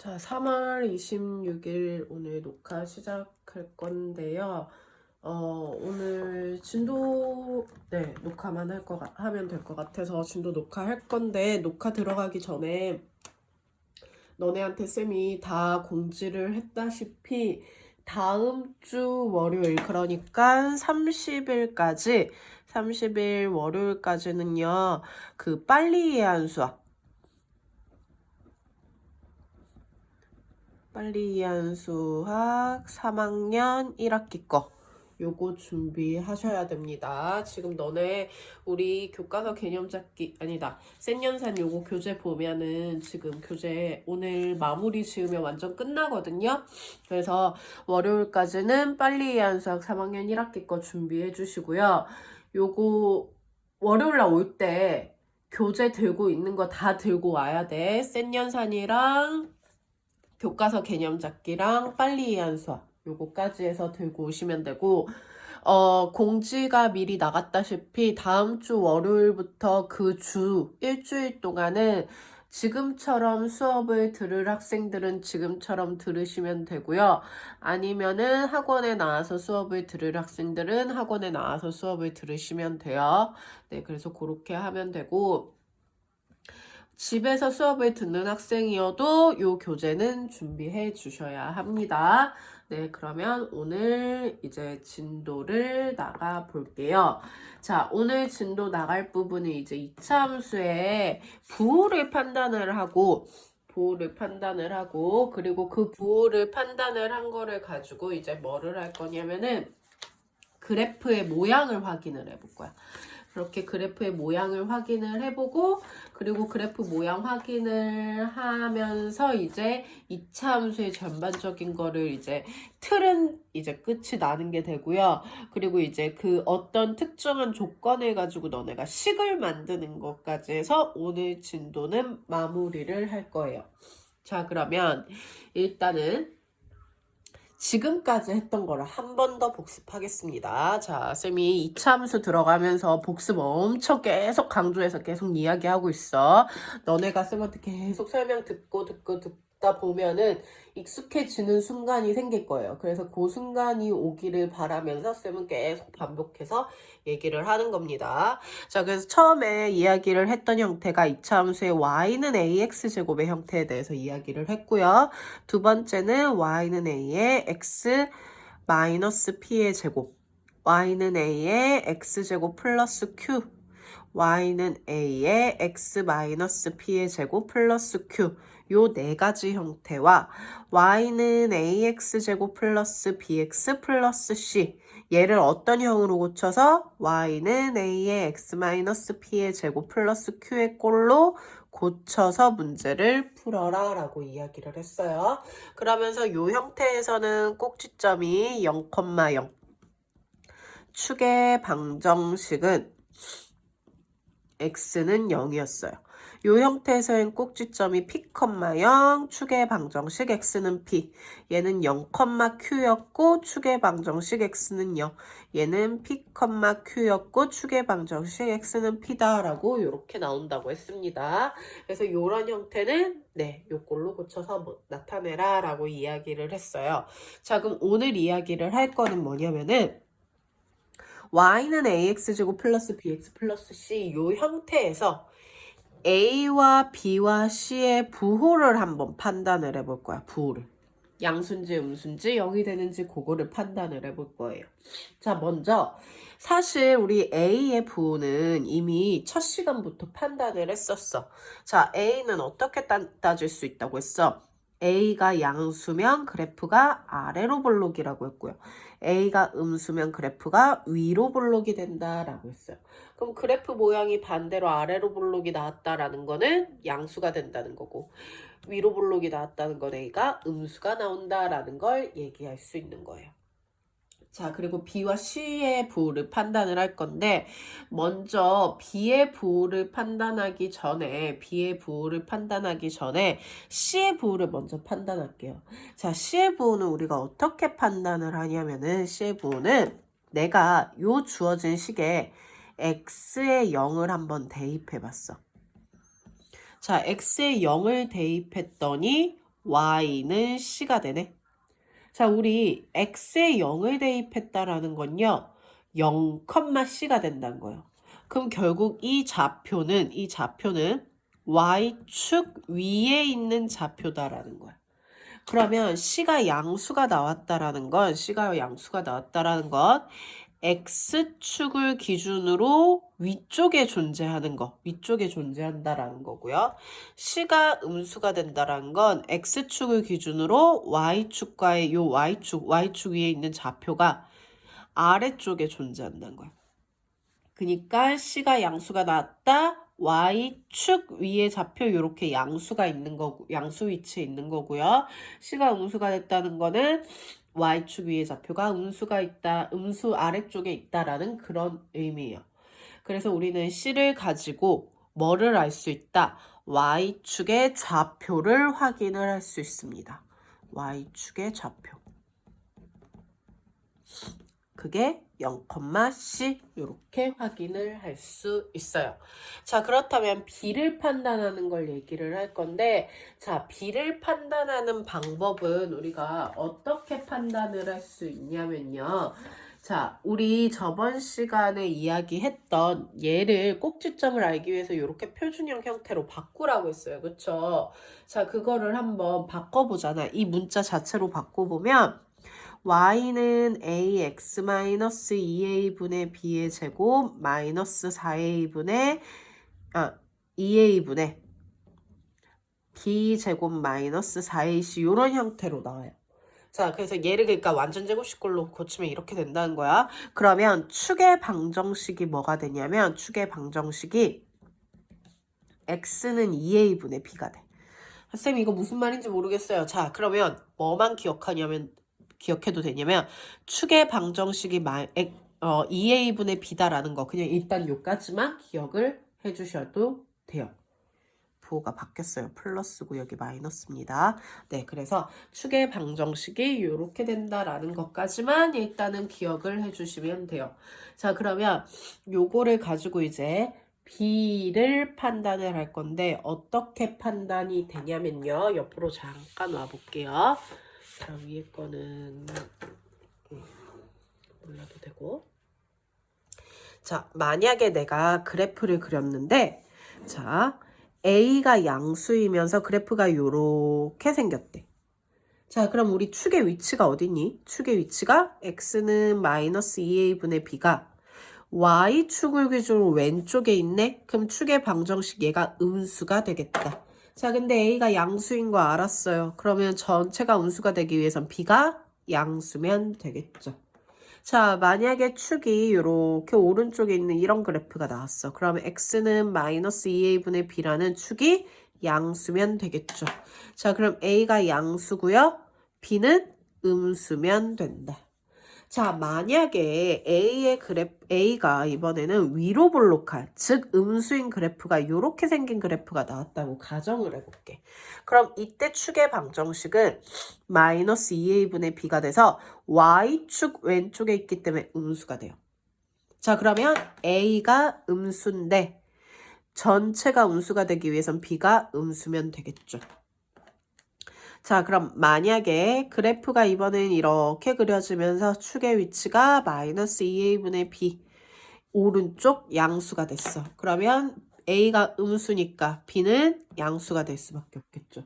자, 3월 26일 오늘 녹화 시작할 건데요. 오늘 진도, 녹화만 하면 될 것 같아서 진도 녹화할 건데, 녹화 들어가기 전에 너네한테 쌤이 다 공지를 했다시피 다음 주 월요일, 그러니까 30일 월요일까지는요, 그 빨리 이해한 수학, 빨리 이해한 수학 3학년 1학기 거 요거 준비하셔야 됩니다. 지금 너네 우리 교과서 개념 잡기 아니다. 센연산 요거 교재 보면은 지금 교재 오늘 마무리 지으면 완전 끝나거든요. 그래서 월요일까지는 빨리 이해한 수학 3학년 1학기 거 준비해 주시고요. 요거 월요일날 올 때 교재 들고 있는 거 다 들고 와야 돼. 센연산이랑 교과서 개념 잡기랑 빨리 이해한 수학 요거까지 해서 들고 오시면 되고, 공지가 미리 나갔다시피 다음 주 월요일부터 그 주 일주일 동안은 지금처럼 수업을 들을 학생들은 지금처럼 들으시면 되고요. 아니면은 학원에 나와서 수업을 들을 학생들은 학원에 나와서 수업을 들으시면 돼요. 네, 그래서 그렇게 하면 되고, 집에서 수업을 듣는 학생이어도 요 교재는 준비해 주셔야 합니다. 네, 그러면 오늘 이제 진도를 나가 볼게요. 자, 오늘 진도 나갈 부분은 이제 이차 함수의 부호를 판단을 하고, 그리고 그 부호를 판단을 한 거를 가지고 이제 뭐를 할 거냐면은 그래프의 모양을 확인을 해볼 거야. 그렇게 그래프의 모양을 확인을 해보고, 그리고 그래프 모양 확인을 하면서 이제 이차 함수의 전반적인 거를 이제 틀은 이제 끝이 나는 게 되고요. 그리고 이제 그 어떤 특정한 조건을 가지고 너네가 식을 만드는 것까지 해서 오늘 진도는 마무리를 할 거예요. 자, 그러면 일단은 지금까지 했던 거를 한 번 더 복습하겠습니다. 자, 쌤이 이차 함수 들어가면서 복습 엄청 계속 강조해서 계속 이야기하고 있어. 너네가 쌤한테 계속 설명 듣다 보면은 익숙해지는 순간이 생길 거예요. 그래서 그 순간이 오기를 바라면서 쌤은 계속 반복해서 얘기를 하는 겁니다. 자, 그래서 처음에 이야기를 했던 형태가 이차 함수의 y는 ax제곱의 형태에 대해서 이야기를 했고요. 두 번째는 y는 a의 x 마이너스 p의 제곱, y는 a의 x제곱 플러스 q, y는 a의 x 마이너스 p의 제곱 플러스 q, 요 네 가지 형태와 y는 ax제곱 플러스 bx 플러스 c, 얘를 어떤 형으로 고쳐서 y는 a의 x 마이너스 p의 제곱 플러스 q의 꼴로 고쳐서 문제를 풀어라 라고 이야기를 했어요. 그러면서 이 형태에서는 꼭지점이 0,0, 축의 방정식은 x는 0이었어요. 이 형태에서는 꼭지점이 p,0, 축의 방정식 x는 p. 얘는 0,q였고 축의 방정식 x는 0. 얘는 p, q였고 축의 방정식 x는 p다라고 이렇게 나온다고 했습니다. 그래서 이런 형태는 요꼴로 고쳐서 나타내라 라고 이야기를 했어요. 자, 그럼 오늘 이야기를 할 거는 뭐냐면은 y는 ax제곱 플러스 bx 플러스 c 이 형태에서 a와 b와 c의 부호를 한번 판단을 해볼 거야. 부호를. 양수인지 음수인지 0이 되는지 그거를 판단을 해볼 거예요. 자, 먼저 사실 우리 a의 부호는 이미 첫 시간부터 판단을 했었어. 자, a는 어떻게 따질 수 있다고 했어? a가 양수면 그래프가 아래로 볼록이라고 했고요. a가 음수면 그래프가 위로 볼록이 된다라고 했어요. 그럼 그래프 모양이 반대로 아래로 볼록이 나왔다라는 거는 양수가 된다는 거고, 위로 볼록이 나왔다는 건 a가 음수가 나온다라는 걸 얘기할 수 있는 거예요. 자, 그리고 b와 c의 부호를 판단을 할 건데, 먼저 b의 부호를 판단하기 전에 c의 부호를 먼저 판단할게요. 자, c의 부호는 우리가 어떻게 판단을 하냐면은, c의 부호는 내가 요 주어진 식에 x에 0을 한번 대입해 봤어. 자, x에 0을 대입했더니 y는 c가 되네. 자, 우리 x에 0을 대입했다라는 건요. 0,c가 된다는 거예요. 그럼 결국 이 좌표는 y축 위에 있는 좌표다라는 거야. 그러면 c가 양수가 나왔다라는 건 x축을 기준으로 위쪽에 존재한다라는 거고요. c가 음수가 된다라는 건 x축을 기준으로 y축과의 요 y축 위에 있는 좌표가 아래쪽에 존재한다는 거야. 그러니까 c가 양수가 나왔다. y축 위에 좌표 이렇게 양수가 있는 거고, 양수 위치에 있는 거고요. c가 음수가 됐다는 거는 y축 위에 좌표가 음수가 있다, 음수 아래쪽에 있다라는 그런 의미예요. 그래서 우리는 c를 가지고 뭐를 알 수 있다? y축의 좌표를 확인을 할 수 있습니다. y축의 좌표. 그게 0,c 이렇게 확인을 할 수 있어요. 자, 그렇다면 b를 판단하는 걸 얘기를 할 건데, 자, b를 판단하는 방법은 우리가 어떻게 판단을 할 수 있냐면요. 자, 우리 저번 시간에 이야기했던 얘를 꼭지점을 알기 위해서 이렇게 표준형 형태로 바꾸라고 했어요. 그쵸? 자, 그거를 한번 바꿔보잖아. 이 문자 자체로 바꿔보면 y는 ax-2a분의 b의 제곱 마이너스 4a분의 2a분의 b제곱 마이너스 4ac 이런 형태로 나와요. 자, 그래서 얘를 그러니까 완전 제곱식꼴로 고치면 이렇게 된다는 거야. 그러면 축의 방정식이 뭐가 되냐면 축의 방정식이 x는 2a분의 b가 돼. 쌤 이거 무슨 말인지 모르겠어요. 자, 그러면 뭐만 기억해도 되냐면 축의 방정식이 2a분의 b다라는 거 그냥 일단 요까지만 기억을 해주셔도 돼요. 부호가 바뀌었어요. 플러스고 여기 마이너스입니다. 네, 그래서 축의 방정식이 이렇게 된다라는 것까지만 일단은 기억을 해주시면 돼요. 자, 그러면 요거를 가지고 이제 b를 판단을 할 건데 어떻게 판단이 되냐면요. 옆으로 잠깐 와볼게요. 자, 위에 거는 몰라도 되고. 자, 만약에 내가 그래프를 그렸는데 자, A가 양수이면서 그래프가 요렇게 생겼대. 자, 그럼 우리 축의 위치가 어디니? 축의 위치가 x는 마이너스 2a분의 b가 y축을 기준으로 왼쪽에 있네? 그럼 축의 방정식 얘가 음수가 되겠다. 자, 근데 a가 양수인 거 알았어요. 그러면 전체가 음수가 되기 위해선 b가 양수면 되겠죠. 자, 만약에 축이 이렇게 오른쪽에 있는 이런 그래프가 나왔어. 그러면 x는 마이너스 2a분의 b라는 축이 양수면 되겠죠. 자, 그럼 a가 양수고요. b는 음수면 된다. 자, 만약에 A가 이번에는 위로 볼록한, 즉 음수인 그래프가 이렇게 생긴 그래프가 나왔다고 가정을 해볼게. 그럼 이때 축의 방정식은 마이너스 2a분의 b가 돼서 y축 왼쪽에 있기 때문에 음수가 돼요. 자, 그러면 A가 음수인데 전체가 음수가 되기 위해선 b가 음수면 되겠죠. 자, 그럼 만약에 그래프가 이번엔 이렇게 그려지면서 축의 위치가 마이너스 2a분의 b 오른쪽 양수가 됐어. 그러면 a가 음수니까 b는 양수가 될 수밖에 없겠죠.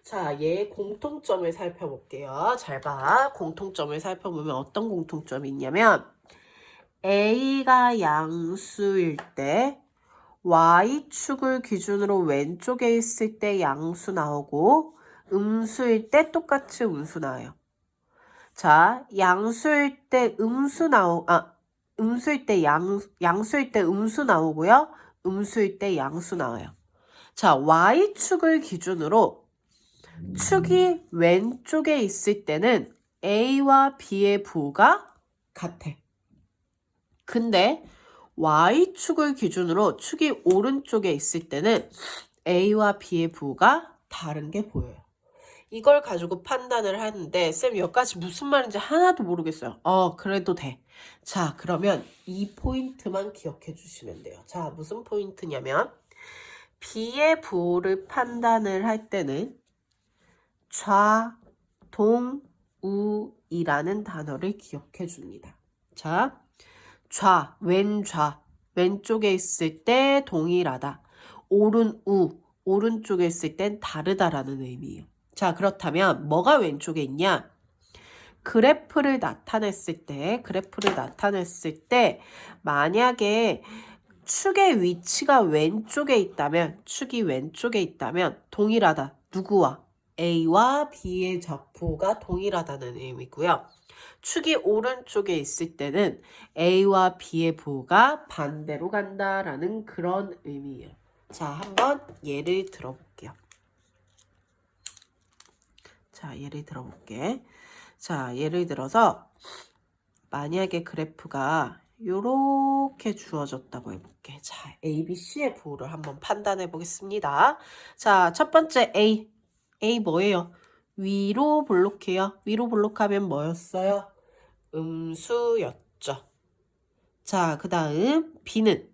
자, 얘 공통점을 살펴볼게요. 잘 봐. 공통점을 살펴보면 어떤 공통점이 있냐면 a가 양수일 때 y축을 기준으로 왼쪽에 있을 때 양수 나오고 음수일 때 똑같이 음수 나와요. 자, 양수일 때 음수일 때 양수일 때 음수 나오고요. 음수일 때 양수 나와요. 자, y축을 기준으로 축이 왼쪽에 있을 때는 a와 b의 부호가 같아. 근데 y축을 기준으로 축이 오른쪽에 있을 때는 a와 b의 부호가 다른 게 보여요. 이걸 가지고 판단을 하는데 쌤 여기까지 무슨 말인지 하나도 모르겠어요. 그래도 돼. 자, 그러면 이 포인트만 기억해 주시면 돼요. 자, 무슨 포인트냐면 B의 부호를 판단을 할 때는 좌, 동, 우이라는 단어를 기억해 줍니다. 자, 좌, 왼좌, 왼쪽에 있을 때 동일하다. 오른 우, 오른쪽에 있을 땐 다르다라는 의미예요. 자, 그렇다면 뭐가 왼쪽에 있냐? 그래프를 나타냈을 때 만약에 축의 위치가 왼쪽에 있다면, 축이 왼쪽에 있다면 동일하다. 누구와? A와 B의 좌표가 동일하다는 의미고요. 축이 오른쪽에 있을 때는 A와 B의 부호가 반대로 간다라는 그런 의미예요. 자, 한번 예를 들어볼게요. 자, 예를 들어볼게. 자, 예를 들어서 만약에 그래프가 요렇게 주어졌다고 해볼게. 자, A, B, C의 부호를 한번 판단해 보겠습니다. 자, 첫 번째 A. A 뭐예요? 위로 볼록해요. 위로 볼록하면 뭐였어요? 음수였죠. 자, 그 다음 B는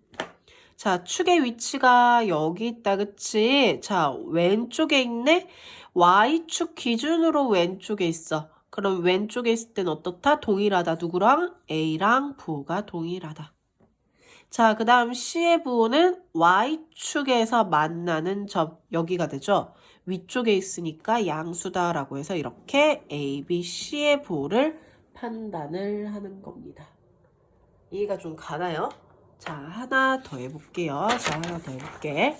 자, 축의 위치가 여기 있다, 그치? 자, 왼쪽에 있네? Y축 기준으로 왼쪽에 있어. 그럼 왼쪽에 있을 땐 어떻다? 동일하다. 누구랑? A랑 부호가 동일하다. 자, 그 다음 C의 부호는 Y축에서 만나는 점, 여기가 되죠? 위쪽에 있으니까 양수다라고 해서 이렇게 A, B, C의 부호를 판단을 하는 겁니다. 이해가 좀 가나요? 자, 하나 더 해볼게요. 자, 하나 더 해볼게.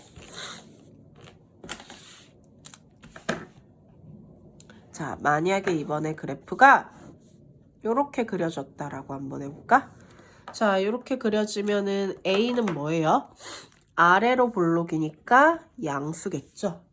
자, 만약에 이번에 그래프가 요렇게 그려졌다라고 한번 해볼까? 자, 요렇게 그려지면은 A는 뭐예요? 아래로 볼록이니까 양수겠죠?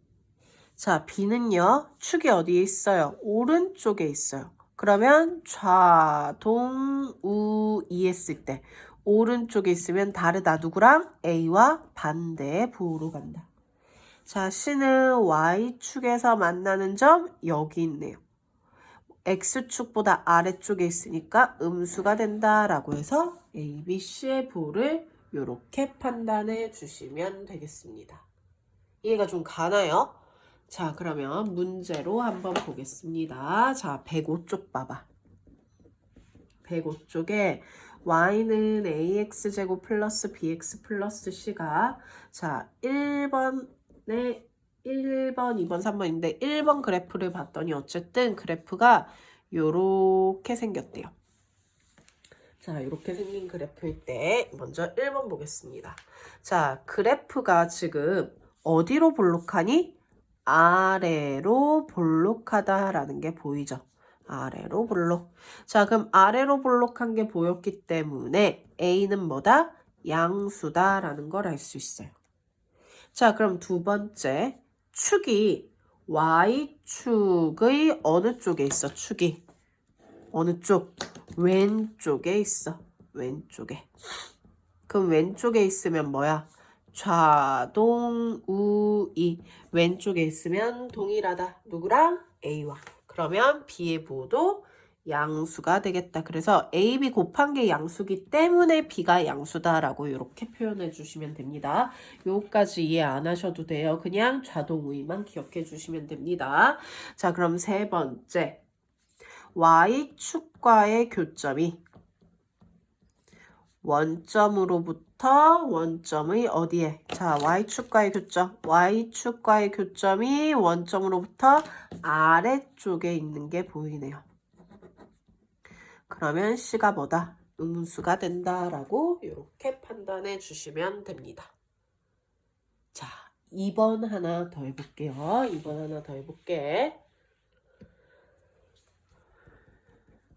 자, B는요, 축이 어디에 있어요? 오른쪽에 있어요. 그러면 좌, 동, 우, 이 했을 때 오른쪽에 있으면 다르다. 누구랑? A와 반대의 부호로 간다. 자, C는 Y축에서 만나는 점 여기 있네요. X축보다 아래쪽에 있으니까 음수가 된다라고 해서 A, B, C의 부호를 이렇게 판단해 주시면 되겠습니다. 이해가 좀 가나요? 자, 그러면 문제로 한번 보겠습니다. 자, 105쪽 봐봐. 105쪽에 y는 ax제곱 플러스 bx 플러스 c가 자, 1번, 2번, 3번인데 1번 그래프를 봤더니 어쨌든 그래프가 요렇게 생겼대요. 자, 이렇게 생긴 그래프일 때 먼저 1번 보겠습니다. 자, 그래프가 지금 어디로 볼록하니? 아래로 볼록하다라는 게 보이죠? 아래로 볼록. 자, 그럼 아래로 볼록한 게 보였기 때문에 A는 뭐다? 양수다라는 걸 알 수 있어요. 자, 그럼 두 번째, 축이 Y축의 어느 쪽에 있어? 축이 어느 쪽? 왼쪽에 있어. 왼쪽에. 그럼 왼쪽에 있으면 뭐야? 좌동, 우이. 왼쪽에 있으면 동일하다. 누구랑? A와. 그러면 B의 부호도 양수가 되겠다. 그래서 A, B 곱한 게 양수기 때문에 B가 양수다라고 이렇게 표현해 주시면 됩니다. 요까지 이해 안 하셔도 돼요. 그냥 좌동, 우이만 기억해 주시면 됩니다. 자, 그럼 세 번째. Y축과의 교점이 원점으로부터 원점의 어디에? 자, Y축과의 교점. Y축과의 교점이 원점으로부터 아래쪽에 있는 게 보이네요. 그러면 C가 뭐다? 음수가 된다라고 이렇게 판단해 주시면 됩니다. 자, 2번 하나 더 해볼게요. 2번 하나 더 해볼게.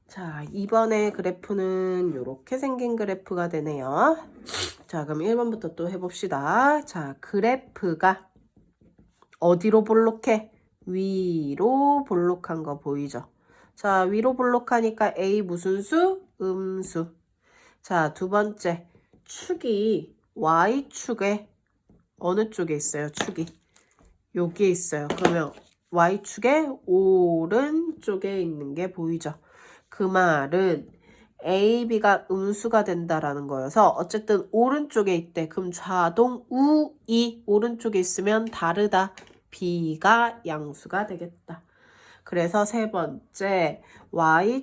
자, 이번에 그래프는 이렇게 생긴 그래프가 되네요. 자, 그럼 1번부터 또 해봅시다. 자, 그래프가 어디로 볼록해? 위로 볼록한 거 보이죠? 자, 위로 볼록하니까 A 무슨 수? 음수. 자, 두 번째, 축이 Y축에 어느 쪽에 있어요? 축이 여기에 있어요. 그러면 Y축의 오른쪽에 있는 게 보이죠? 그 말은 A, B가 음수가 된다라는 거여서 어쨌든 오른쪽에 있대. 그럼 좌동, 우, 이 오른쪽에 있으면 다르다. B가 양수가 되겠다. 그래서 세 번째 y축과의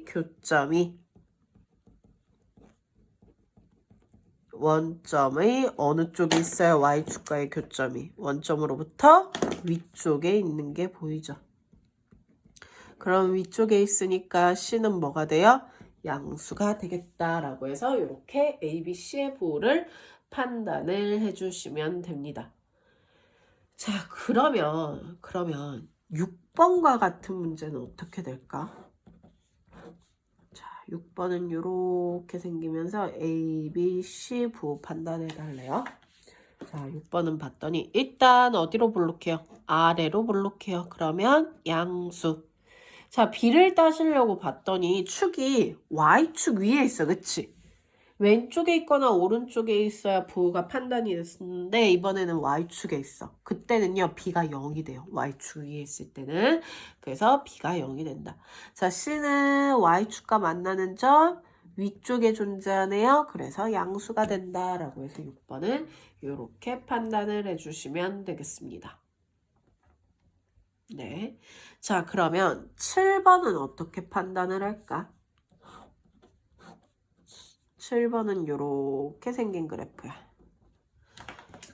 교점이 원점의 어느 쪽에 있어요? y축과의 교점이 원점으로부터 위쪽에 있는 게 보이죠? 그럼 위쪽에 있으니까 C는 뭐가 돼요? 양수가 되겠다라고 해서 이렇게 A, B, C의 부호를 판단을 해주시면 됩니다. 자, 그러면 6번과 같은 문제는 어떻게 될까? 자, 6번은 이렇게 생기면서 A, B, C 부호 판단해 달래요. 자, 6번은 봤더니 일단 어디로 볼록해요? 아래로 볼록해요. 그러면 양수. 자, B를 따시려고 봤더니 축이 Y축 위에 있어. 그치? 왼쪽에 있거나 오른쪽에 있어야 부호가 판단이 됐었는데 이번에는 Y축에 있어. 그때는요, B가 0이 돼요. Y축 위에 있을 때는. 그래서 B가 0이 된다. 자, C는 Y축과 만나는 점 위쪽에 존재하네요. 그래서 양수가 된다라고 해서 6번은 이렇게 판단을 해주시면 되겠습니다. 네. 자, 그러면 7번은 어떻게 판단을 할까? 7번은 이렇게 생긴 그래프야.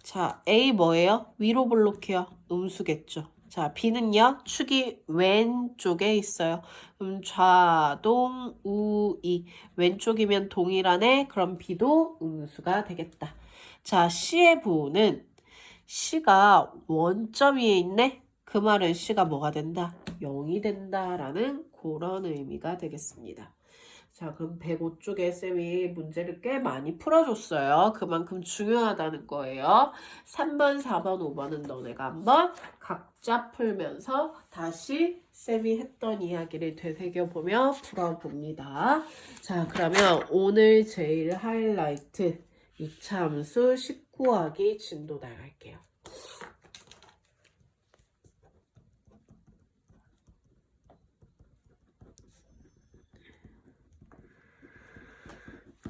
자, A 뭐예요? 위로 볼록해요. 음수겠죠. 자, B는요, 축이 왼쪽에 있어요. 좌동, 우이. 왼쪽이면 동일하네. 그럼 B도 음수가 되겠다. 자, C의 부호는 C가 원점 위에 있네. 그 말은 C가 뭐가 된다? 0이 된다라는 그런 의미가 되겠습니다. 자, 그럼 105쪽에 쌤이 문제를 꽤 많이 풀어줬어요. 그만큼 중요하다는 거예요. 3번, 4번, 5번은 너네가 한번 각자 풀면서 다시 쌤이 했던 이야기를 되새겨보며 풀어봅니다. 자, 그러면 오늘 제일 하이라이트 이차함수 19하기 진도 나갈게요.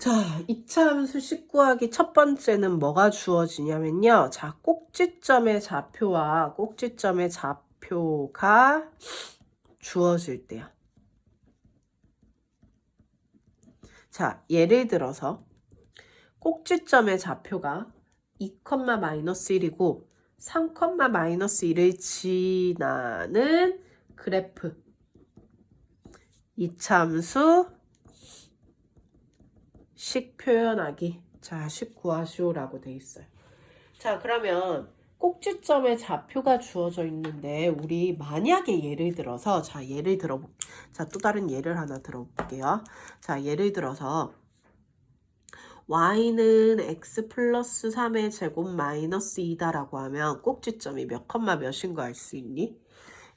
자, 2차 함수 19하기 첫 번째는 뭐가 주어지냐면요. 자, 꼭지점의 좌표와 꼭지점의 좌표가 주어질 때요. 자, 예를 들어서 꼭지점의 좌표가 2,-1이고 3,-1을 지나는 그래프 2차 함수 식 표현하기. 자, 19하시오라고 돼 있어요. 자, 그러면 꼭지점에 좌표가 주어져 있는데 우리 만약에 예를 들어서 자, 또 다른 예를 하나 들어볼게요. 자, 예를 들어서 y는 x 플러스 3의 제곱 마이너스 2다라고 하면 꼭지점이 몇 컴마 몇인 거 알 수 있니?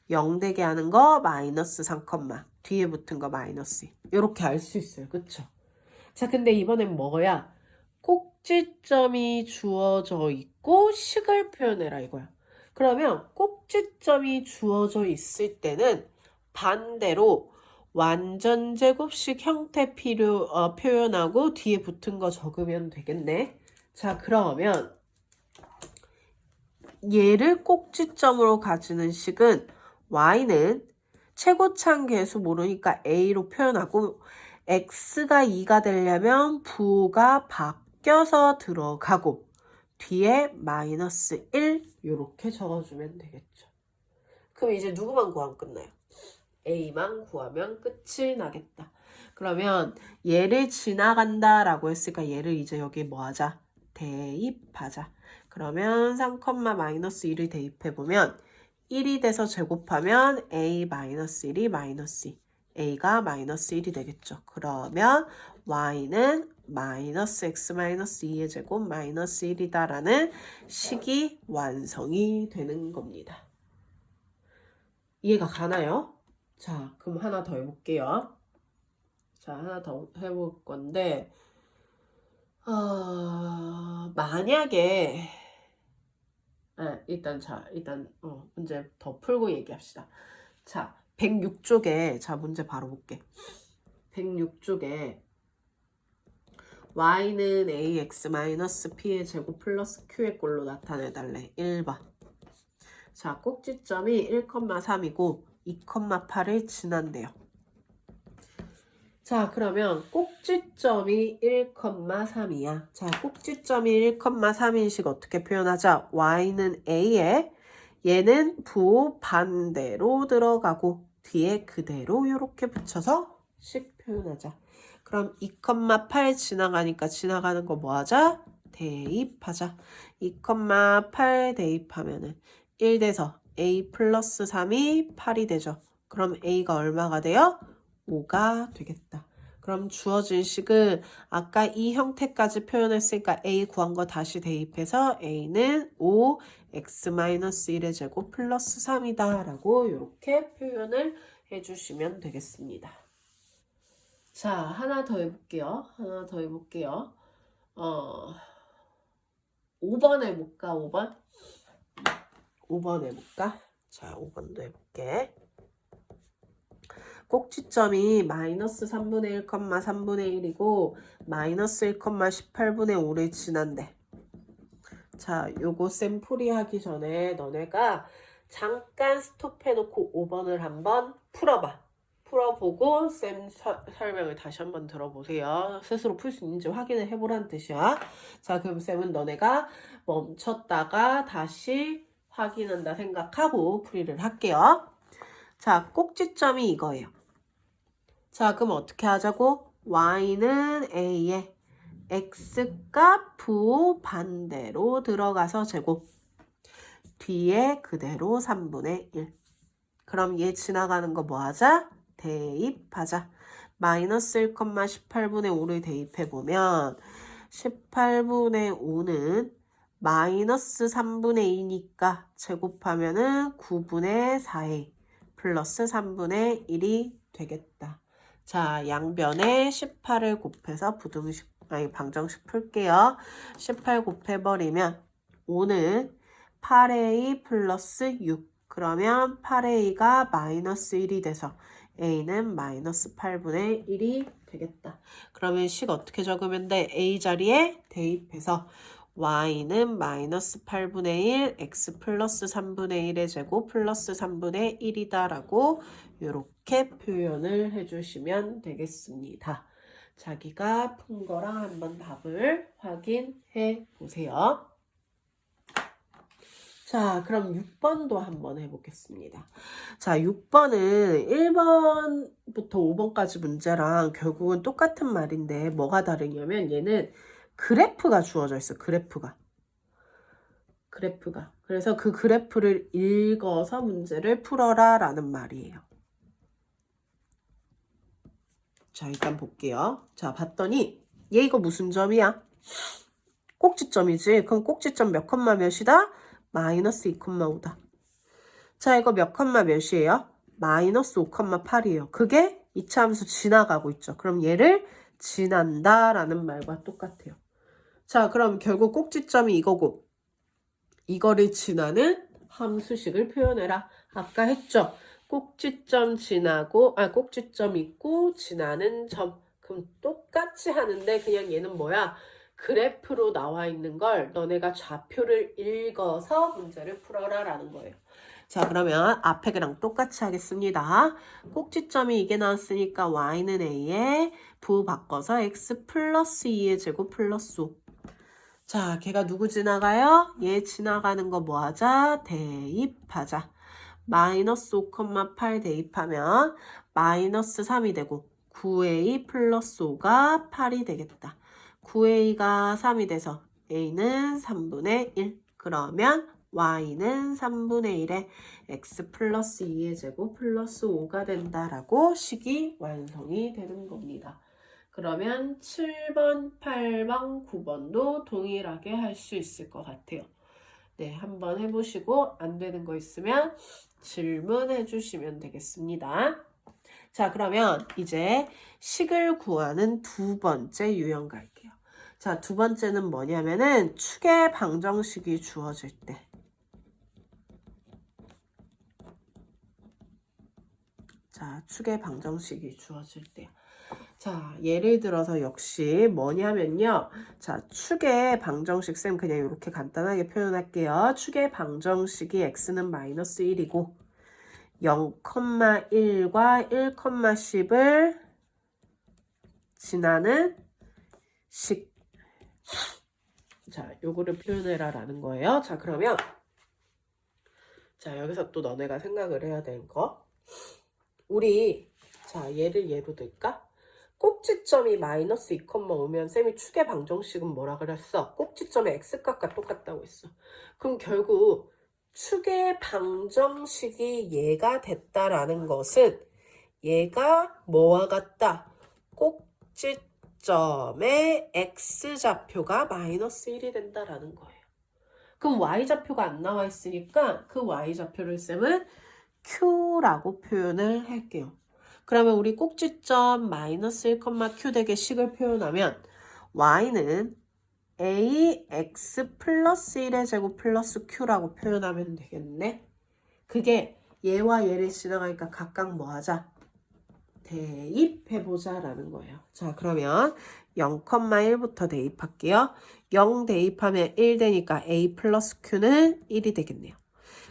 0 되게 하는 거 마이너스 3 컴마 뒤에 붙은 거 마이너스 2 이렇게 알 수 있어요. 그쵸? 자, 근데 이번엔 뭐야? 꼭지점이 주어져 있고 식을 표현해라 이거야. 그러면 꼭지점이 주어져 있을 때는 반대로 완전 제곱식 형태 표현하고 뒤에 붙은 거 적으면 되겠네. 자, 그러면 얘를 꼭지점으로 가지는 식은 y는 최고차항 계수 모르니까 a로 표현하고 x가 2가 되려면 부호가 바뀌어서 들어가고 뒤에 마이너스 1 이렇게 적어주면 되겠죠. 그럼 이제 누구만 구하면 끝나요? A만 구하면 끝이 나겠다. 그러면 얘를 지나간다 라고 했으니까 얘를 이제 여기 뭐 하자? 대입하자. 그러면 3,-1을 대입해보면 1이 돼서 제곱하면 A-1이 마이너스 2. A가 마이너스 1이 되겠죠. 그러면 Y는 마이너스 X 마이너스 2의 제곱 마이너스 1이다라는 식이 완성이 되는 겁니다. 이해가 가나요? 자, 그럼 하나 더 해볼게요. 자, 하나 더 해볼 건데, 만약에, 일단 문제 더 풀고 얘기합시다. 자, 106쪽에, 자, 문제 바로 볼게. 106쪽에, y는 ax-p의 제곱 플러스 q의 꼴로 나타내달래. 1번. 자, 꼭지점이 1,3이고 2,8을 지난대요. 자, 그러면 꼭지점이 1,3이야. 자, 꼭지점이 1,3인 식 어떻게 표현하자? y는 a에 얘는 부 반대로 들어가고 뒤에 그대로 이렇게 붙여서 식 표현하자. 그럼 2,8 지나가니까 지나가는 거 뭐 하자? 대입하자. 2,8 대입하면은 1 돼서 a 플러스 3이 8이 되죠. 그럼 a가 얼마가 돼요? 5가 되겠다. 그럼 주어진 식은 아까 이 형태까지 표현했으니까 a 구한 거 다시 대입해서 a는 5 x-1의 제곱 플러스 3이다 라고 이렇게 표현을 해주시면 되겠습니다. 자, 하나 더 해볼게요. 5번 해볼까? 5번 해볼까? 자, 5번도 해볼게. 꼭지점이 마이너스 3분의 1, 3분의 1이고 마이너스 1, 18분의 5를 지난대. 자, 요거 쌤풀이 하기 전에 너네가 잠깐 스톱해놓고 5번을 한번 풀어봐. 풀어보고 쌤 설명을 다시 한번 들어보세요. 스스로 풀 수 있는지 확인을 해보라는 뜻이야. 자, 그럼 쌤은 너네가 멈췄다가 다시 확인한다 생각하고 풀이를 할게요. 자, 꼭지점이 이거예요. 자, 그럼 어떻게 하자고? y는 a에 x값 부 반대로 들어가서 제곱. 뒤에 그대로 3분의 1. 그럼 얘 지나가는 거 뭐 하자? 대입하자. 마이너스 1, 18분의 5를 대입해보면 18분의 5는 마이너스 3분의 2니까 제곱하면은 9분의 4a 플러스 3분의 1이 되겠다. 자, 양변에 18을 곱해서 방정식 풀게요. 18 곱해버리면 5는 8a 플러스 6. 그러면 8a가 마이너스 1이 돼서 a는 마이너스 8분의 1이 되겠다. 그러면 식 어떻게 적으면 돼? a 자리에 대입해서 y는 마이너스 8분의 1, x 플러스 3분의 1의 제곱 플러스 3분의 1이다 라고 이렇게 표현을 해주시면 되겠습니다. 자기가 푼 거랑 한번 답을 확인해 보세요. 자, 그럼 6번도 한번 해보겠습니다. 자, 6번은 1번부터 5번까지 문제랑 결국은 똑같은 말인데 뭐가 다르냐면 얘는 그래프가 주어져 있어. 그래프가. 그래서 그 그래프를 읽어서 문제를 풀어라 라는 말이에요. 자, 일단 볼게요. 자, 봤더니 얘 이거 무슨 점이야? 꼭지점이지. 그럼 꼭지점 몇 컴마 몇이다? 마이너스 2,5다. 자, 이거 몇 컴마 몇이에요? 마이너스 5,8이에요. 그게 이차함수 지나가고 있죠. 그럼 얘를 지난다 라는 말과 똑같아요. 자, 그럼 결국 꼭지점이 이거고 이거를 지나는 함수식을 표현해라. 아까 했죠? 꼭지점 꼭지점 있고 지나는 점. 그럼 똑같이 하는데 그냥 얘는 뭐야? 그래프로 나와 있는 걸 너네가 좌표를 읽어서 문제를 풀어라 라는 거예요. 자, 그러면 앞에 그랑 똑같이 하겠습니다. 꼭지점이 이게 나왔으니까 y는 a에 부 바꿔서 x 플러스 2의 제곱 플러스 5. 자, 걔가 누구 지나가요? 얘 지나가는 거 뭐 하자? 대입하자. 마이너스 5,8 대입하면 마이너스 3이 되고 9a 플러스 5가 8이 되겠다. 9a가 3이 돼서 a는 3분의 1. 그러면 y는 3분의 1에 x 플러스 2의 제곱 플러스 5가 된다라고 식이 완성이 되는 겁니다. 그러면 7번, 8번, 9번도 동일하게 할 수 있을 것 같아요. 네, 한번 해보시고 안 되는 거 있으면 질문해 주시면 되겠습니다. 자, 그러면 이제 식을 구하는 두 번째 유형 갈게요. 자, 두 번째는 뭐냐면은 축의 방정식이 주어질 때. 자, 축의 방정식이 주어질 때. 자, 예를 들어서 역시 뭐냐면요. 자, 축의 방정식 쌤 그냥 이렇게 간단하게 표현할게요. 축의 방정식이 x는 마이너스 1이고 0,1과 1,10을 지나는 식. 자, 요거를 표현해라라는 거예요. 자, 그러면 자, 여기서 또 너네가 생각을 해야 되는 거. 우리 자, 얘를 예로 들까? 꼭지점이 마이너스 2,5면 쌤이 축의 방정식은 뭐라 그랬어? 꼭지점의 x값과 똑같다고 했어. 그럼 결국 축의 방정식이 얘가 됐다라는 것은 얘가 뭐와 같다? 꼭지점의 x좌표가 마이너스 1이 된다라는 거예요. 그럼 y좌표가 안 나와 있으니까 그 y좌표를 쌤은 q라고 표현을 할게요. 그러면 우리 꼭지점 마이너스 1,q 되게 식을 표현하면 y는 ax 플러스 1의 제곱 플러스 q라고 표현하면 되겠네. 그게 얘와 얘를 지나가니까 각각 뭐 하자? 대입해보자 라는 거예요. 자, 그러면 0,1부터 대입할게요. 0 대입하면 1 되니까 a 플러스 q는 1이 되겠네요.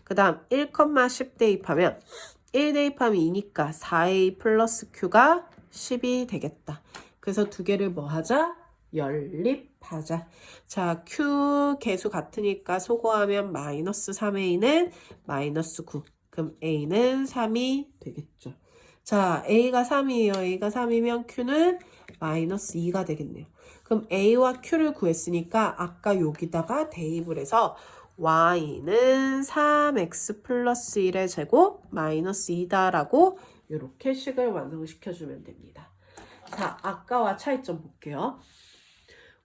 그 다음 1,10 대입하면 1 대입하면 2니까 4a 플러스 q가 10이 되겠다. 그래서 두 개를 뭐 하자? 연립하자. 자, q 개수 같으니까 소거하면 마이너스 3a는 마이너스 9. 그럼 a는 3이 되겠죠. 자, a가 3이에요. a가 3이면 q는 마이너스 2가 되겠네요. 그럼 a와 q를 구했으니까 아까 여기다가 대입을 해서 y는 3x 플러스 1의 제곱 마이너스 2다라고 이렇게 식을 완성시켜주면 됩니다. 자, 아까와 차이점 볼게요.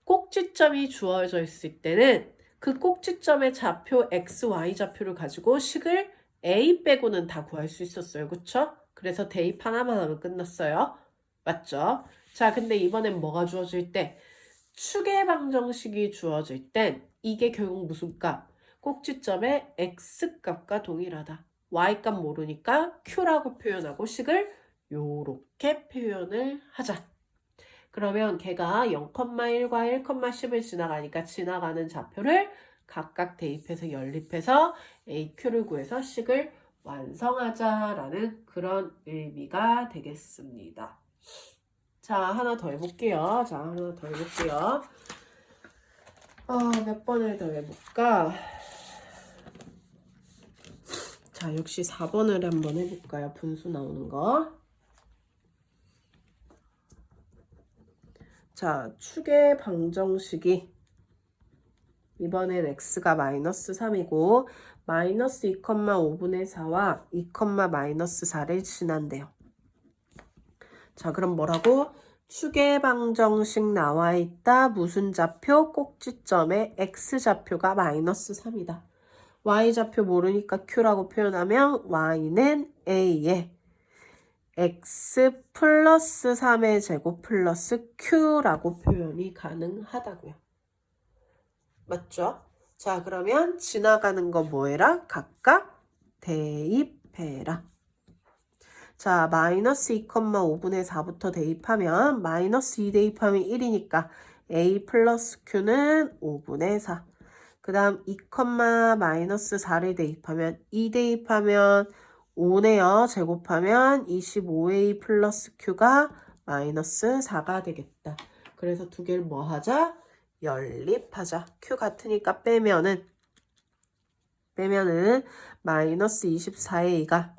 꼭지점이 주어져 있을 때는 그 꼭지점의 좌표 x, y 좌표를 가지고 식을 a 빼고는 다 구할 수 있었어요. 그쵸? 그래서 대입 하나만 하면 끝났어요. 맞죠? 자, 근데 이번엔 뭐가 주어질 때? 축의 방정식이 주어질 땐 이게 결국 무슨 값? 꼭지점의 x값과 동일하다. y값 모르니까 q라고 표현하고 식을 요렇게 표현을 하자. 그러면 걔가 0,1과 1,10을 지나가니까 지나가는 좌표를 각각 대입해서 연립해서 AQ를 구해서 식을 완성하자라는 그런 의미가 되겠습니다. 자, 하나 더 해볼게요. 자, 하나 더 해볼게요. 몇 번을 더 해볼까? 자, 역시 4번을 한번 해볼까요? 분수 나오는 거. 자, 축의 방정식이 이번엔 x가 마이너스 3이고 마이너스 2,5분의 4와 2, 마이너스 4를 지난대요. 자, 그럼 뭐라고? 축의 방정식 나와 있다. 무슨 좌표? 꼭지점의 x좌표가 마이너스 3이다. y좌표 모르니까 q라고 표현하면 y는 a에 x 플러스 3의 제곱 플러스 q라고 표현이 가능하다고요. 맞죠? 자, 그러면 지나가는 거 뭐해라? 각각 대입해라. 자, 마이너스 2,5분의 4부터 대입하면 마이너스 2 대입하면 1이니까 a 플러스 q는 5분의 4. 그 다음 2, 마이너스 4를 대입하면 2 대입하면 5네요. 제곱하면 25a 플러스 q가 마이너스 4가 되겠다. 그래서 두 개를 뭐 하자? 연립하자. q 같으니까 빼면은 마이너스 24a가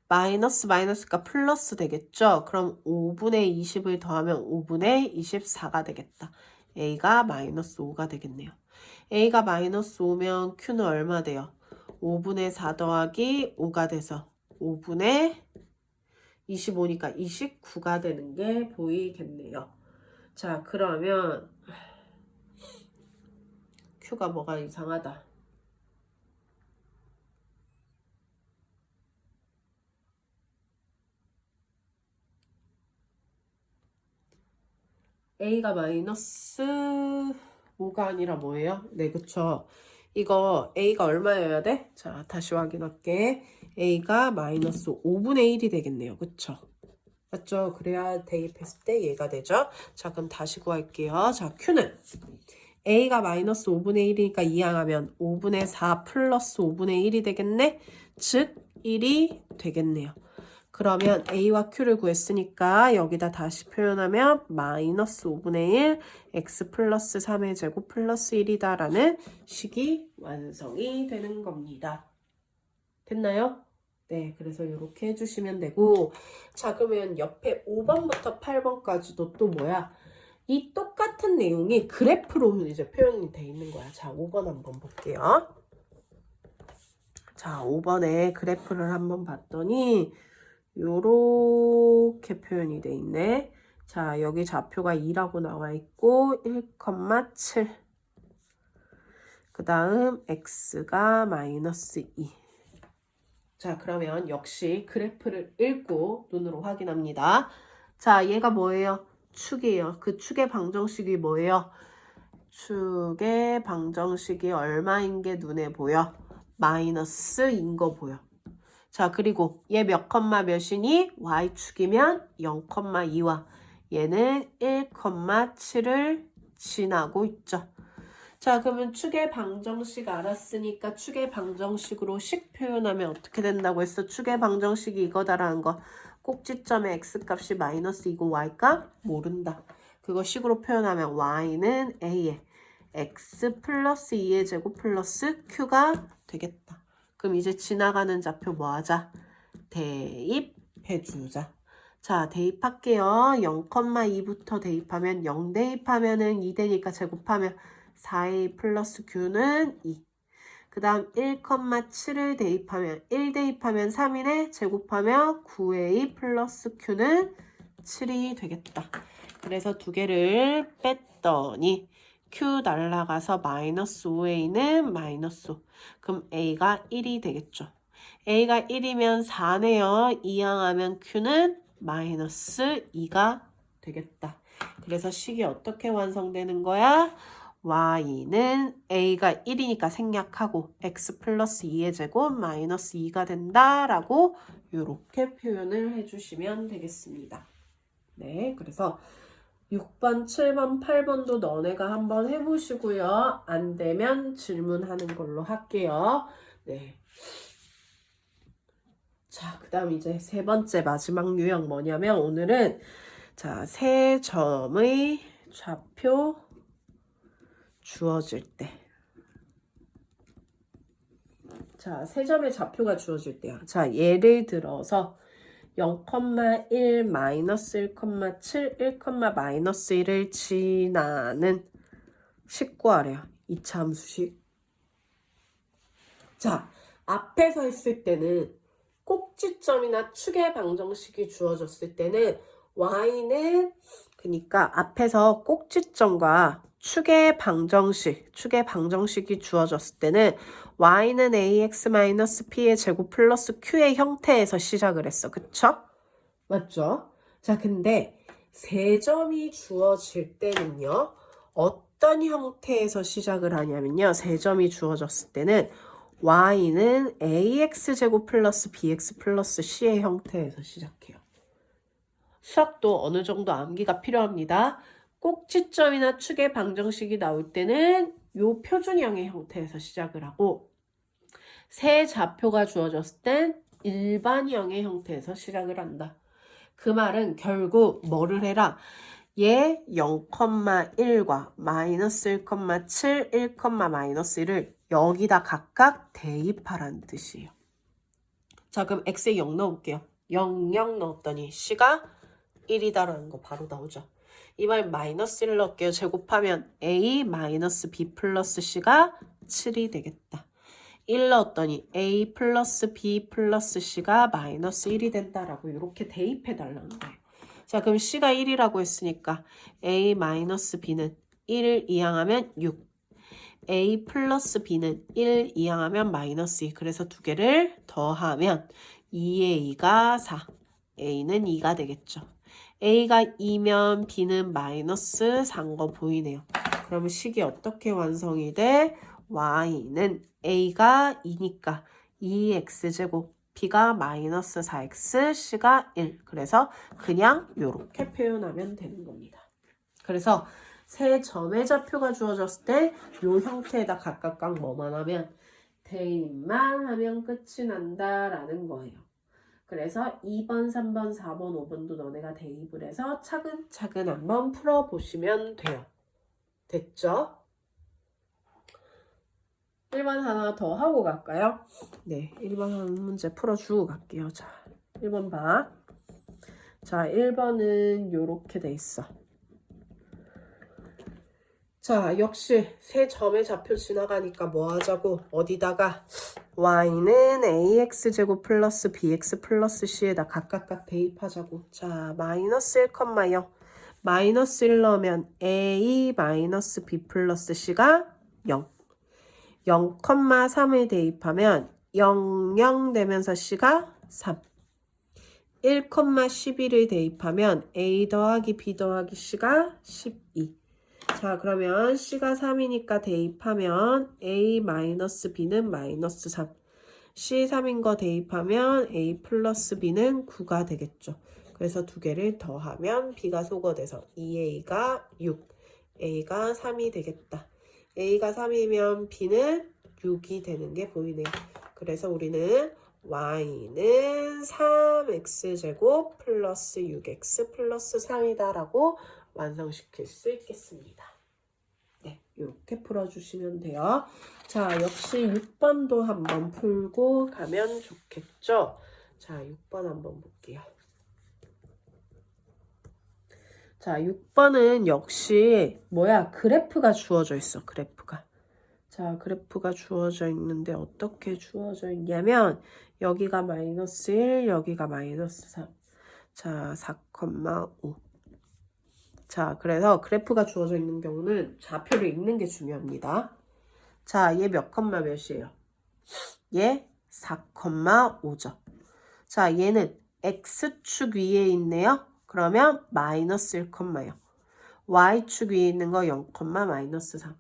마이너스가 플러스 되겠죠? 그럼 5분의 20을 더하면 5분의 24가 되겠다. a가 마이너스 5가 되겠네요. a가 마이너스 5면 q는 얼마 돼요? 5분의 4 더하기 5가 돼서 5분의 25니까 29가 되는 게 보이겠네요. 자, 그러면 q가 뭐가 이상하다. a가 마이너스 5가 아니라 뭐예요? 네, 그쵸. 이거 a가 얼마여야 돼? 자, 다시 확인할게. a가 마이너스 5분의 1이 되겠네요. 그쵸? 맞죠? 그래야 대입했을 때 얘가 되죠. 자, 그럼 다시 구할게요. 자, Q는 A가 마이너스 5분의 1이니까 이항하면 5분의 4 플러스 5분의 1이 되겠네? 즉 1이 되겠네요. 그러면 A와 Q를 구했으니까 여기다 다시 표현하면 마이너스 5분의 1 x 플러스 3의 제곱 플러스 1이다 라는 식이 완성이 되는 겁니다. 됐나요? 네, 그래서 이렇게 해주시면 되고, 자, 그러면 옆에 5번부터 8번까지도 또 뭐야? 이 똑같은 내용이 그래프로 이제 표현이 돼 있는 거야. 자, 5번 한번 볼게요. 자, 5번에 그래프를 한번 봤더니 요렇게 표현이 돼 있네. 자, 여기 좌표가 2라고 나와 있고 1,7. 그 다음 x가 마이너스 2. 자, 그러면 역시 그래프를 읽고 눈으로 확인합니다. 자, 얘가 뭐예요? 축이에요. 그 축의 방정식이 뭐예요? 축의 방정식이 얼마인 게 눈에 보여? 마이너스인 거 보여. 자, 그리고 얘 몇 컴마 몇이니? y축이면 0,2와 얘는 1,7을 지나고 있죠. 자, 그러면 축의 방정식 알았으니까 축의 방정식으로 식 표현하면 어떻게 된다고 했어? 축의 방정식이 이거다라는 거. 꼭지점의 x값이 마이너스 2고 y값 모른다. 그거 식으로 표현하면 y는 a에 x 플러스 2의 제곱 플러스 q가 되겠다. 그럼 이제 지나가는 좌표 뭐 하자? 대입해주자. 자, 대입할게요. 0,2부터 대입하면 0 대입하면은 2 되니까 제곱하면 4a 플러스 q는 2. 그 다음 1,7을 대입하면 1 대입하면 3이네. 제곱하면 9a 플러스 q는 7이 되겠다. 그래서 두 개를 뺐더니 q 날라가서 마이너스 5a는 마이너스 5. 그럼 a가 1이 되겠죠. a가 1이면 4네요. 이항하면 q는 마이너스 2가 되겠다. 그래서 식이 어떻게 완성되는 거야? y는 a가 1이니까 생략하고 x 플러스 2의 제곱 마이너스 2가 된다라고 이렇게 표현을 해주시면 되겠습니다. 네, 그래서 6번, 7번, 8번도 너네가 한번 해보시고요. 안 되면 질문하는 걸로 할게요. 네. 자, 그 다음 이제 세 번째 마지막 유형 뭐냐면 오늘은 자, 세 점의 좌표 주어질 때. 자, 세 점의 좌표가 주어질 때요. 자, 예를 들어서 0,1 마이너스 1,7 1, 마이너스 1을 지나는 식 구하래요. 이차 함수식. 자, 앞에서 했을 때는 꼭지점이나 축의 방정식이 주어졌을 때는 y는 그러니까 앞에서 꼭지점과 축의 방정식이 주어졌을 때는 y는 ax-p의 제곱 플러스 q의 형태에서 시작을 했어. 그쵸? 맞죠? 자, 근데 세 점이 주어질 때는요. 어떤 형태에서 시작을 하냐면요. 세 점이 주어졌을 때는 y는 ax제곱 플러스 bx 플러스 c의 형태에서 시작해요. 수학도 어느 정도 암기가 필요합니다. 꼭지점이나 축의 방정식이 나올 때는 요 표준형의 형태에서 시작을 하고 세 좌표가 주어졌을 땐 일반형의 형태에서 시작을 한다. 그 말은 결국 뭐를 해라? 얘 0,1과 마이너스 1,7, 1, 마이너스 1을 여기다 각각 대입하라는 뜻이에요. 자, 그럼 x에 0 넣어볼게요. 0, 0 넣었더니 c가 1이다라는 거 바로 나오죠. 이번엔 마이너스 1 넣을게요. 제곱하면 a 마이너스 b 플러스 c가 7이 되겠다. 1 넣었더니 a 플러스 b 플러스 c가 마이너스 1이 된다라고 이렇게 대입해달라는 거예요. 자, 그럼 c가 1이라고 했으니까 a 마이너스 b는 1을 이항하면 6. a 플러스 b는 1 이항하면 마이너스 2. 그래서 두 개를 더하면 2a가 4. a는 2가 되겠죠. a가 2면 b는 마이너스 4인 거 보이네요. 그러면 식이 어떻게 완성이 돼? y는 a가 2니까 2x제곱 B가 마이너스 4x, C가 1. 그래서 그냥 이렇게 표현하면 되는 겁니다. 그래서 세 점의 좌표가 주어졌을 때 이 형태에다 각각 뭐만 하면 대입만 하면 끝이 난다라는 거예요. 그래서 2번, 3번, 4번, 5번도 너네가 대입을 해서 차근차근 한번 풀어보시면 돼요. 됐죠? 1번 하나 더 하고 갈까요? 네, 1번 한 문제 풀어주고 갈게요. 자, 1번 봐. 자, 1번은 요렇게 돼 있어. 자, 역시 세 점의 좌표 지나가니까 뭐 하자고? 어디다가 y는 ax제곱 플러스 bx 플러스 c에다 각각 대입하자고. 자, 마이너스 1,0 마이너스 1 넣으면 a 마이너스 b 플러스 c가 0 0,3을 대입하면 0, 0 되면서 c가 3 1,11을 대입하면 a 더하기 b 더하기 c가 12 자, 그러면 C가 3이니까 대입하면 A 마이너스 B는 마이너스 3. C 3인 거 대입하면 A 플러스 B는 9가 되겠죠. 그래서 두 개를 더하면 B가 소거돼서 2A가 6, A가 3이 되겠다. A가 3이면 B는 6이 되는 게 보이네요. 그래서 우리는 Y는 3X제곱 플러스 6X 플러스 3이다 라고 완성시킬 수 있겠습니다. 네, 이렇게 풀어주시면 돼요. 자, 역시 6번도 한번 풀고 가면 좋겠죠? 자, 6번 한번 볼게요. 자, 6번은 역시 그래프가 주어져 있어. 그래프가. 자, 그래프가 주어져 있는데 어떻게 주어져 있냐면 여기가 마이너스 1, 여기가 마이너스 3. 자, 4,5. 자, 그래서 그래프가 주어져 있는 경우는 좌표를 읽는 게 중요합니다. 자, 얘 몇 컴마 몇이에요? 얘 4,5죠. 자, 얘는 X축 위에 있네요. 그러면 마이너스 1,0. Y축 위에 있는 거 0, 마이너스 3.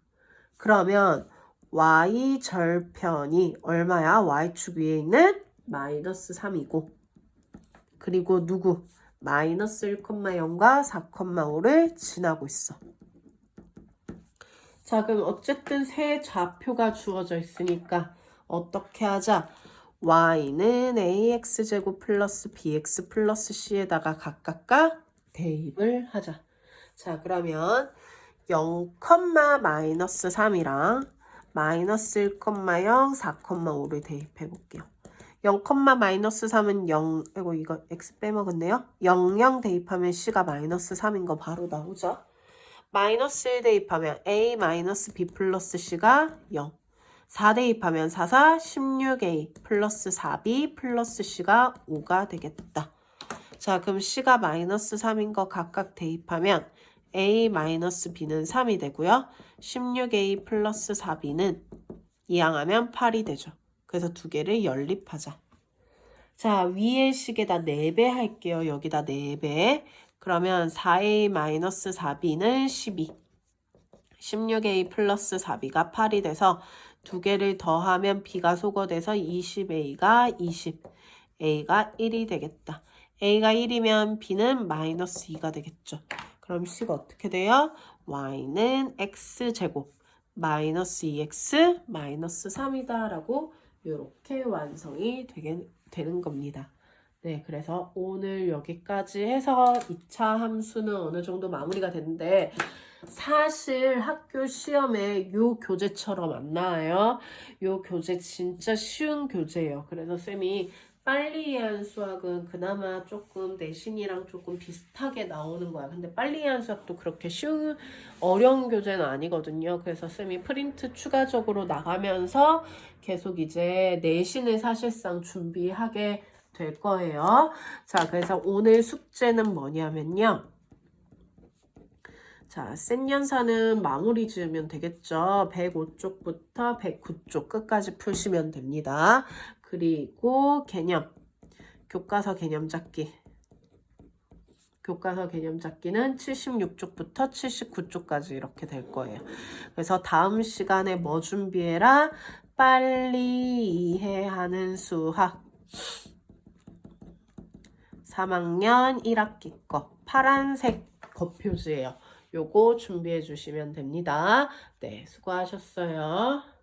그러면 Y 절편이 얼마야? Y축 위에 있는 마이너스 3이고 그리고 누구? 마이너스 1,0과 4,5를 지나고 있어. 자, 그럼 어쨌든 세 좌표가 주어져 있으니까 어떻게 하자? y는 ax제곱 플러스 bx 플러스 c에다가 각각 대입을 하자. 자, 그러면 0, 마이너스 3이랑 마이너스 1,0, 4,5를 대입해 볼게요. 0, 마이너스 3은 0, 아이고 이거 x 빼먹었네요. 0, 0 대입하면 c가 마이너스 3인 거 바로 나오죠. 마이너스 1 대입하면 a 마이너스 b 플러스 c가 0. 4 대입하면 4, 4, 16a 플러스 4b 플러스 c가 5가 되겠다. 자, 그럼 c가 마이너스 3인 거 각각 대입하면 a 마이너스 b는 3이 되고요. 16a 플러스 4b는 이항하면 8이 되죠. 그래서 두 개를 연립하자. 자, 위의 식에다 4배 할게요. 여기다 4배. 그러면 4a-4b는 12. 16a 플러스 4b가 8이 돼서 두 개를 더하면 b가 소거돼서 20a가 20. a가 1이 되겠다. a가 1이면 b는 마이너스 2가 되겠죠. 그럼 c가 어떻게 돼요? y는 x제곱 마이너스 2x 마이너스 3이다 라고 이렇게 완성이 되는 겁니다. 네, 그래서 오늘 여기까지 해서 2차 함수는 어느 정도 마무리가 됐는데 사실 학교 시험에 요 교재처럼 안 나와요. 요 교재 진짜 쉬운 교재예요. 그래서 쌤이 빨리 이해한 수학은 그나마 조금 내신이랑 조금 비슷하게 나오는 거야. 근데 빨리 이해한 수학도 그렇게 쉬운 어려운 교재는 아니거든요. 그래서 쌤이 프린트 추가적으로 나가면서 계속 이제 내신을 사실상 준비하게 될 거예요. 자, 그래서 오늘 숙제는 뭐냐면요. 자, 센 연산은 마무리 지으면 되겠죠. 105쪽부터 109쪽 끝까지 푸시면 됩니다. 그리고 개념, 교과서 개념 잡기. 교과서 개념 잡기는 76쪽부터 79쪽까지 이렇게 될 거예요. 그래서 다음 시간에 뭐 준비해라? 빨리 이해하는 수학. 3학년 1학기 거 파란색 겉표지예요. 요거 준비해 주시면 됩니다. 네, 수고하셨어요.